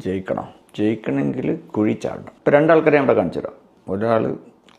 ജയിക്കണം. ജയിക്കണമെങ്കിൽ കുഴി ചാടണം. ഇപ്പോൾ രണ്ടാൾക്കാരെ അവിടെ കാണിച്ചു തരാം. ഒരാൾ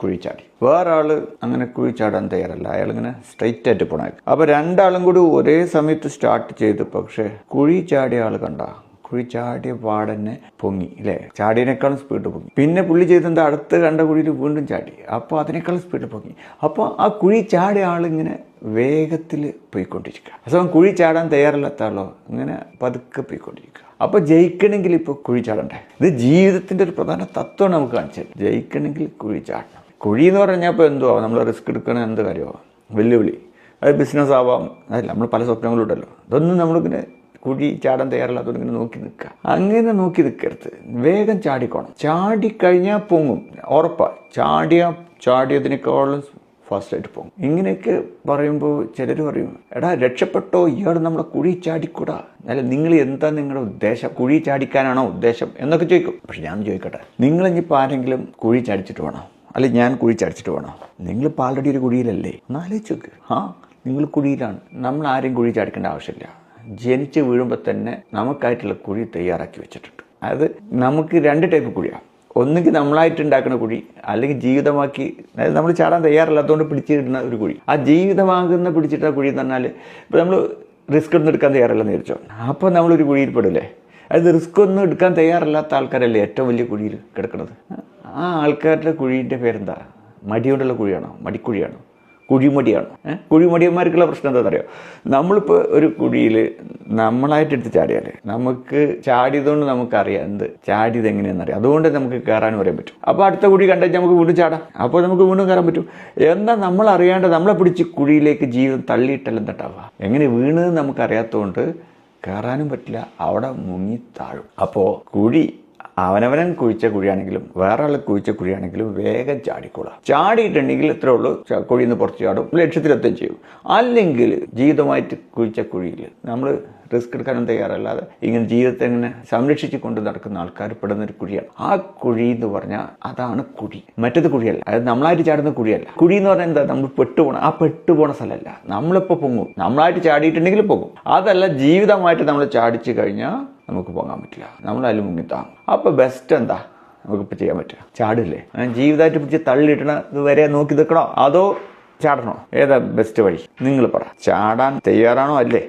കുഴി ചാടി, വേറെ ആൾ അങ്ങനെ കുഴി ചാടാൻ തയ്യാറല്ല. അയാളിങ്ങനെ സ്ട്രെയിറ്റ് ആയിട്ട് പോണ. അപ്പോൾ രണ്ടാളും കൂടി ഒരേ സമയത്ത് സ്റ്റാർട്ട് ചെയ്തു. പക്ഷേ കുഴി ചാടിയ ആൾ കണ്ട കുഴി ചാടിയ പാടന്നെ പൊങ്ങി അല്ലേ, ചാടിയതിനേക്കാളും സ്പീഡ് പൊങ്ങി. പിന്നെ പുള്ളി ചെയ്തെന്താ, അടുത്ത് കണ്ട കുഴിയിൽ വീണ്ടും ചാടി, അപ്പോൾ അതിനേക്കാളും സ്പീഡ് പൊങ്ങി. അപ്പോൾ ആ കുഴി ചാടിയ ആളിങ്ങനെ വേഗത്തിൽ പോയിക്കൊണ്ടിരിക്കുക. അഥവാ കുഴി ചാടാൻ തയ്യാറല്ലാത്ത ആളോ ഇങ്ങനെ പതുക്കെ പോയിക്കൊണ്ടിരിക്കുക. അപ്പോൾ ജയിക്കണമെങ്കിൽ ഇപ്പോൾ കുഴി ചാടണ്ടേ. ഇത് ജീവിതത്തിൻ്റെ ഒരു പ്രധാന തത്വമാണ് നമുക്ക് കാണിച്ചത്. ജയിക്കണമെങ്കിൽ കുഴി ചാടണം. കുഴി എന്ന് പറഞ്ഞാൽ ഇപ്പോൾ എന്തോ നമ്മൾ റിസ്ക് എടുക്കണ എന്ത് കാര്യമാവാം, വെല്ലുവിളി, അത് ബിസിനസ് ആവാം, അതല്ല നമ്മൾ പല സ്വപ്നങ്ങളും ഉണ്ടല്ലോ. അതൊന്നും നമ്മളിങ്ങനെ കുഴി ചാടാൻ തയ്യാറല്ലാത്തതുകൊണ്ട് ഇങ്ങനെ നോക്കി നിൽക്കുക. അങ്ങനെ നോക്കി നിൽക്കരുത്, വേഗം ചാടിക്കോണം. ചാടിക്കഴിഞ്ഞാൽ പൊങ്ങും, ഉറപ്പാണ്. ചാടിയതിനേക്കാളും ഫാസ്റ്റായിട്ട് പോകും. ഇങ്ങനെയൊക്കെ പറയുമ്പോൾ ചിലർ പറയും, എടാ രക്ഷപ്പെട്ടോ, ഇയാൾ നമ്മളെ കുഴി ചാടിക്കൂടാ, അല്ല നിങ്ങൾ എന്താ നിങ്ങളുടെ ഉദ്ദേശം, കുഴി ചാടിക്കാനാണോ ഉദ്ദേശം എന്നൊക്കെ ചോദിക്കും. പക്ഷെ ഞാൻ ചോദിക്കട്ടെ, നിങ്ങളിപ്പോൾ ആരെങ്കിലും കുഴി ചാടിച്ചിട്ട് വേണോ, അല്ലെങ്കിൽ ഞാൻ കുഴി ചാടിച്ചിട്ട് വേണോ? നിങ്ങളിപ്പോൾ ആൾറെഡി ഒരു കുഴിയിലല്ലേ, ഒന്ന് ആലോചിച്ച് നോക്ക്. നിങ്ങൾ കുഴിയിലാണ്. നമ്മൾ ആരെയും കുഴി ചാടിക്കേണ്ട ആവശ്യമില്ല. ജനിച്ച് വീഴുമ്പോൾ തന്നെ നമുക്കായിട്ടുള്ള കുഴി തയ്യാറാക്കി വെച്ചിട്ടുണ്ട്. അത് നമുക്ക് രണ്ട് ടൈപ്പ് കുഴിയാണ്. ഒന്നുകിൽ നമ്മളായിട്ട് ഉണ്ടാക്കുന്ന കുഴി, അല്ലെങ്കിൽ ജീവിതമാക്കി, അതായത് നമ്മൾ ചാടാൻ തയ്യാറല്ലാത്തതുകൊണ്ട് പിടിച്ചിടുന്ന ഒരു കുഴി. ആ ജീവിതമാകുന്ന പിടിച്ചിട്ട കുഴി എന്ന് പറഞ്ഞാൽ, ഇപ്പോൾ നമ്മൾ റിസ്ക് ഒന്നും എടുക്കാൻ തയ്യാറല്ലെന്ന് വിചാരിച്ചോ, അപ്പോൾ നമ്മളൊരു കുഴിയിൽ പെടില്ലേ. അത് റിസ്ക് ഒന്നും എടുക്കാൻ തയ്യാറല്ലാത്ത ആൾക്കാരല്ലേ ഏറ്റവും വലിയ കുഴിയിൽ കിടക്കുന്നത്. ആ ആൾക്കാരുടെ കുഴീൻ്റെ പേരെന്താ? മടികൊണ്ടുള്ള കുഴിയാണോ, മടിക്കുഴിയാണോ, കുഴിമടിയാണോ? കുഴിമടിയന്മാർക്കുള്ള പ്രശ്നം എന്താണെന്നറിയോ? നമ്മളിപ്പോൾ ഒരു കുഴിയിൽ നമ്മളായിട്ട് എടുത്ത് ചാടിയാൽ നമുക്ക് ചാടിയതുകൊണ്ട് നമുക്കറിയാം എന്ത് ചാടിയത് എങ്ങനെയാണെന്നറിയാം. അതുകൊണ്ട് നമുക്ക് കയറാനും പറയാൻ പറ്റും. അപ്പോൾ അടുത്ത കുഴി കണ്ടാൽ നമുക്ക് വീണ്ടും ചാടാം, അപ്പോൾ നമുക്ക് വീണ്ടും കയറാൻ പറ്റും. എന്നാൽ നമ്മൾ അറിയാണ്ട് നമ്മളെ പിടിച്ച് കുഴിയിലേക്ക് ജീവിതം തള്ളിയിട്ടെല്ലാം തട്ടാവുക. എങ്ങനെ വീണതെന്ന് നമുക്കറിയാത്തതുകൊണ്ട് കയറാനും പറ്റില്ല, അവിടെ മുങ്ങി താഴും. അപ്പോൾ കുഴി അവനവനൻ കുഴിച്ച കുഴിയാണെങ്കിലും വേറെ ആൾ കുഴിച്ച കുഴിയാണെങ്കിലും വേഗം ചാടിക്കൂടാ. ചാടിയിട്ടുണ്ടെങ്കിൽ ഇത്രേ ഉള്ളൂ, കുഴിയിൽ നിന്ന് പുറത്ത് ചാടും, ലക്ഷ്യത്തിലെത്തുകയും ചെയ്യും. അല്ലെങ്കിൽ ജീവിതമായിട്ട് കുഴിച്ച കുഴിയിൽ നമ്മൾ റിസ്ക് എടുക്കാനും തയ്യാറല്ലാതെ ഇങ്ങനെ ജീവിതത്തെ ഇങ്ങനെ സംരക്ഷിച്ച് കൊണ്ട് നടക്കുന്ന ആൾക്കാർ പെടുന്നൊരു കുഴിയാണ്. ആ കുഴി എന്ന് പറഞ്ഞാൽ അതാണ് കുഴി, മറ്റത് കുഴിയല്ല. അതായത് നമ്മളായിട്ട് ചാടുന്ന കുഴിയല്ല. കുഴി എന്ന് പറഞ്ഞാൽ എന്താ, നമ്മൾ പെട്ടുപോകണം. ആ പെട്ടുപോണ സ്ഥലമല്ല, നമ്മളിപ്പോൾ പൊങ്ങും. നമ്മളായിട്ട് ചാടിയിട്ടുണ്ടെങ്കിൽ പൊങ്ങും. അതല്ല, ജീവിതമായിട്ട് നമ്മൾ ചാടിച്ചു കഴിഞ്ഞാൽ നമുക്ക് പോകാൻ പറ്റില്ല, നമ്മളതിൽ മുങ്ങിത്താങ്ങും. അപ്പോൾ ബെസ്റ്റ് എന്താ നമുക്കിപ്പോൾ ചെയ്യാൻ പറ്റുക? ചാടില്ലേ. ജീവിതമായിട്ട് പിടിച്ച് തള്ളിയിട്ടണ ഇതുവരെ നോക്കി നിൽക്കണോ, അതോ ചാടണോ? ഏതാ ബെസ്റ്റ് വഴി? നിങ്ങൾ പറ. ചാടാൻ തയ്യാറാണോ അല്ലേ?